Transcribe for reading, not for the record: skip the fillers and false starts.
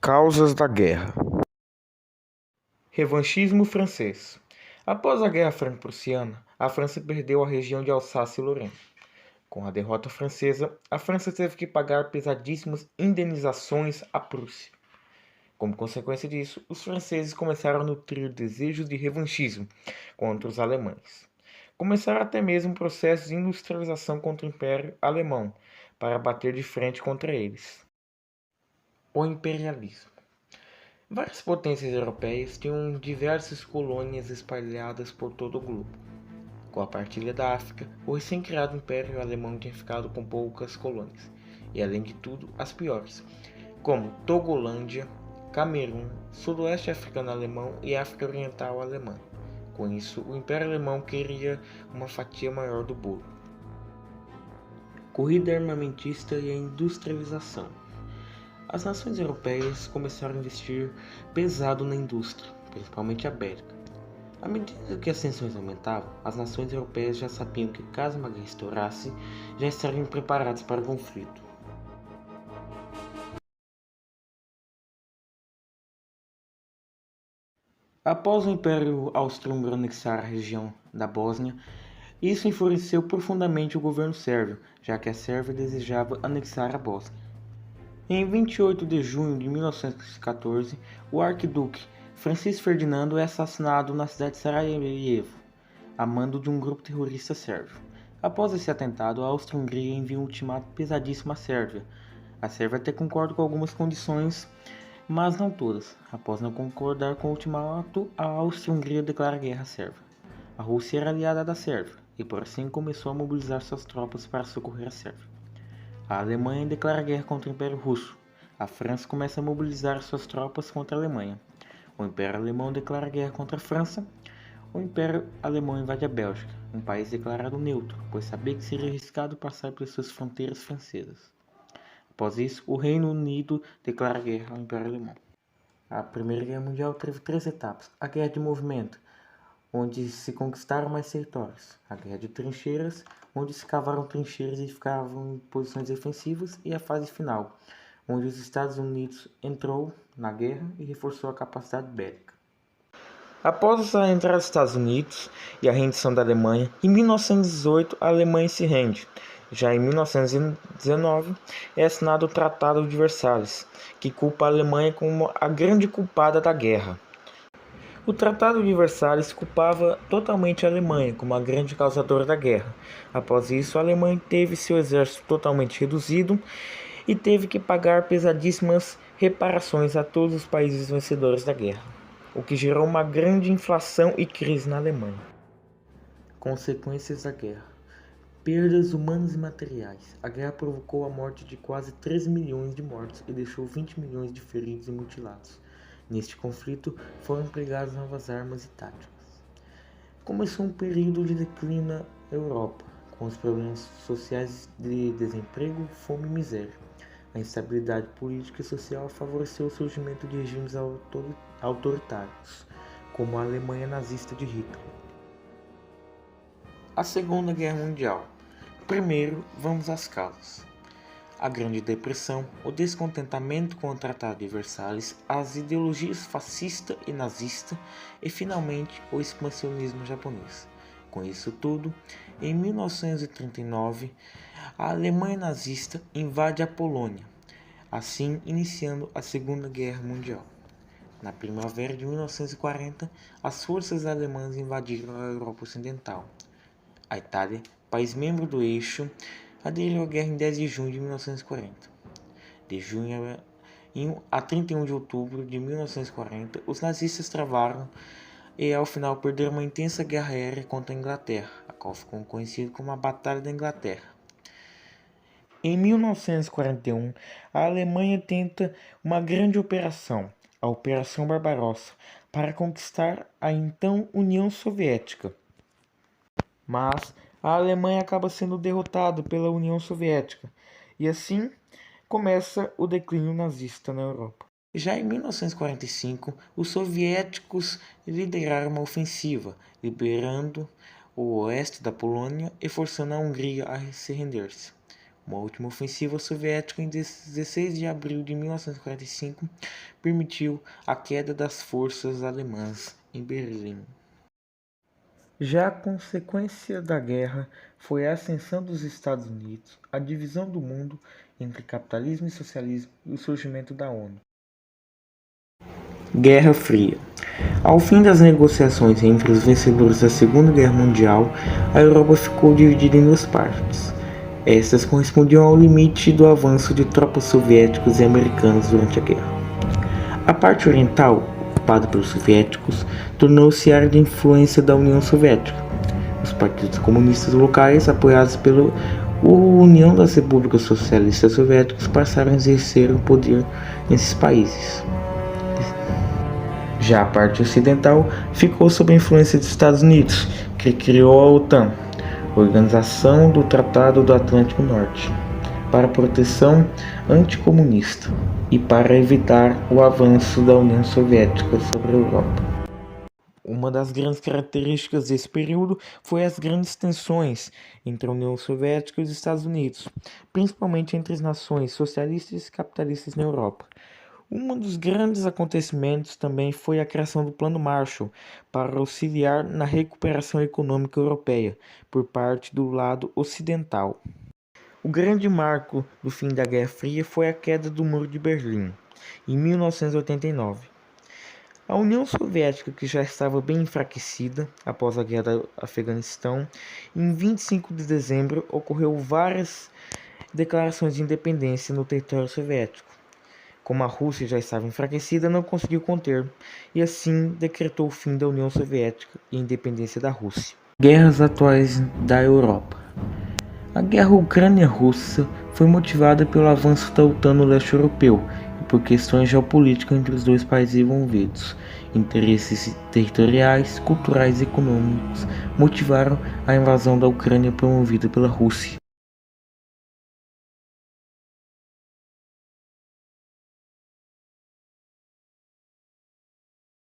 Causas da guerra. Revanchismo francês. Após a Guerra Franco-Prussiana, a França perdeu a região de Alsácia e Lorena. Com a derrota francesa, a França teve que pagar pesadíssimas indenizações à Prússia. Como consequência disso, os franceses começaram a nutrir desejos de revanchismo contra os alemães. Começaram até mesmo processos de industrialização contra o Império Alemão, para bater de frente contra eles. O imperialismo. Várias potências europeias tinham diversas colônias espalhadas por todo o globo. Com a partilha da África, o recém-criado Império Alemão tinha ficado com poucas colônias, e além de tudo, as piores, como Togolândia, Camerun, Sudoeste Africano Alemão e África Oriental Alemã. Com isso, o Império Alemão queria uma fatia maior do bolo. Corrida armamentista e a industrialização. As nações europeias começaram a investir pesado na indústria, principalmente a bélica. À medida que as tensões aumentavam, as nações europeias já sabiam que, caso uma guerra estourasse, já estariam preparadas para o conflito. Após o Império Austro-Húngaro anexar a região da Bósnia, isso enfureceu profundamente o governo sérvio, já que a Sérvia desejava anexar a Bósnia. Em 28 de junho de 1914, o arquiduque Francisco Ferdinando é assassinado na cidade de Sarajevo, a mando de um grupo terrorista sérvio. Após esse atentado, a Áustria-Hungria envia um ultimato pesadíssimo à Sérvia. A Sérvia até concorda com algumas condições, mas não todas. Após não concordar com o ultimato, a Áustria-Hungria declara guerra à Sérvia. A Rússia era aliada da Sérvia e por assim começou a mobilizar suas tropas para socorrer a Sérvia. A Alemanha declara guerra contra o Império Russo. A França começa a mobilizar suas tropas contra a Alemanha. O Império Alemão declara guerra contra a França. O Império Alemão invade a Bélgica, um país declarado neutro, pois sabia que seria arriscado passar pelas suas fronteiras francesas. Após isso, o Reino Unido declara guerra ao Império Alemão. A Primeira Guerra Mundial teve 3 etapas. A Guerra de Movimento, onde se conquistaram mais territórios. A Guerra de Trincheiras, onde se cavaram trincheiras e ficavam em posições defensivas, e a fase final, onde os Estados Unidos entrou na guerra e reforçou a capacidade bélica. Após a entrada dos Estados Unidos e a rendição da Alemanha, em 1918 a Alemanha se rende. Já em 1919 é assinado o Tratado de Versalhes, que culpa a Alemanha como a grande culpada da guerra. O Tratado de Versalhes culpava totalmente a Alemanha como a grande causadora da guerra. Após isso, a Alemanha teve seu exército totalmente reduzido e teve que pagar pesadíssimas reparações a todos os países vencedores da guerra, o que gerou uma grande inflação e crise na Alemanha. Consequências da guerra: perdas humanas e materiais. A guerra provocou a morte de quase 13 milhões de mortos e deixou 20 milhões de feridos e mutilados. Neste conflito foram empregadas novas armas e táticas. Começou um período de declínio na Europa, com os problemas sociais de desemprego, fome e miséria. A instabilidade política e social favoreceu o surgimento de regimes autoritários, como a Alemanha nazista de Hitler. A Segunda Guerra Mundial. Primeiro, vamos às causas. A Grande Depressão, o descontentamento com o Tratado de Versalhes, as ideologias fascista e nazista e, finalmente, o expansionismo japonês. Com isso tudo, em 1939, a Alemanha nazista invade a Polônia, assim iniciando a Segunda Guerra Mundial. Na primavera de 1940, as forças alemãs invadiram a Europa Ocidental. A Itália, país membro do Eixo, aderiu à guerra em 10 de junho de 1940. De junho a 31 de outubro de 1940, os nazistas travaram e ao final perderam uma intensa guerra aérea contra a Inglaterra, a qual ficou conhecida como a Batalha da Inglaterra. Em 1941, a Alemanha tenta uma grande operação, a Operação Barbarossa, para conquistar a então União Soviética. Mas a Alemanha acaba sendo derrotada pela União Soviética, e assim começa o declínio nazista na Europa. Já em 1945, os soviéticos lideraram uma ofensiva, liberando o oeste da Polônia e forçando a Hungria a se render-se. Uma última ofensiva soviética em 16 de abril de 1945 permitiu a queda das forças alemãs em Berlim. Já a consequência da guerra foi a ascensão dos Estados Unidos, a divisão do mundo entre capitalismo e socialismo e o surgimento da ONU. Guerra Fria. Ao fim das negociações entre os vencedores da Segunda Guerra Mundial, a Europa ficou dividida em duas partes. Estas correspondiam ao limite do avanço de tropas soviéticas e americanas durante a guerra. A parte oriental, ocupada pelos soviéticos, tornou-se área de influência da União Soviética. Os partidos comunistas locais, apoiados pela União das Repúblicas Socialistas Soviéticas, passaram a exercer o poder nesses países. Já a parte ocidental ficou sob a influência dos Estados Unidos, que criou a OTAN, Organização do Tratado do Atlântico Norte, para proteção anticomunista e para evitar o avanço da União Soviética sobre a Europa. Uma das grandes características desse período foi as grandes tensões entre a União Soviética e os Estados Unidos, principalmente entre as nações socialistas e capitalistas na Europa. Um dos grandes acontecimentos também foi a criação do Plano Marshall para auxiliar na recuperação econômica europeia por parte do lado ocidental. O grande marco do fim da Guerra Fria foi a queda do Muro de Berlim, em 1989. A União Soviética, que já estava bem enfraquecida após a Guerra do Afeganistão, em 25 de dezembro ocorreu várias declarações de independência no território soviético. Como a Rússia já estava enfraquecida, não conseguiu conter, e assim decretou o fim da União Soviética e a independência da Rússia. Guerras atuais da Europa. A guerra ucrânia-russa foi motivada pelo avanço da OTAN no leste europeu e por questões geopolíticas entre os dois países envolvidos. Interesses territoriais, culturais e econômicos motivaram a invasão da Ucrânia promovida pela Rússia.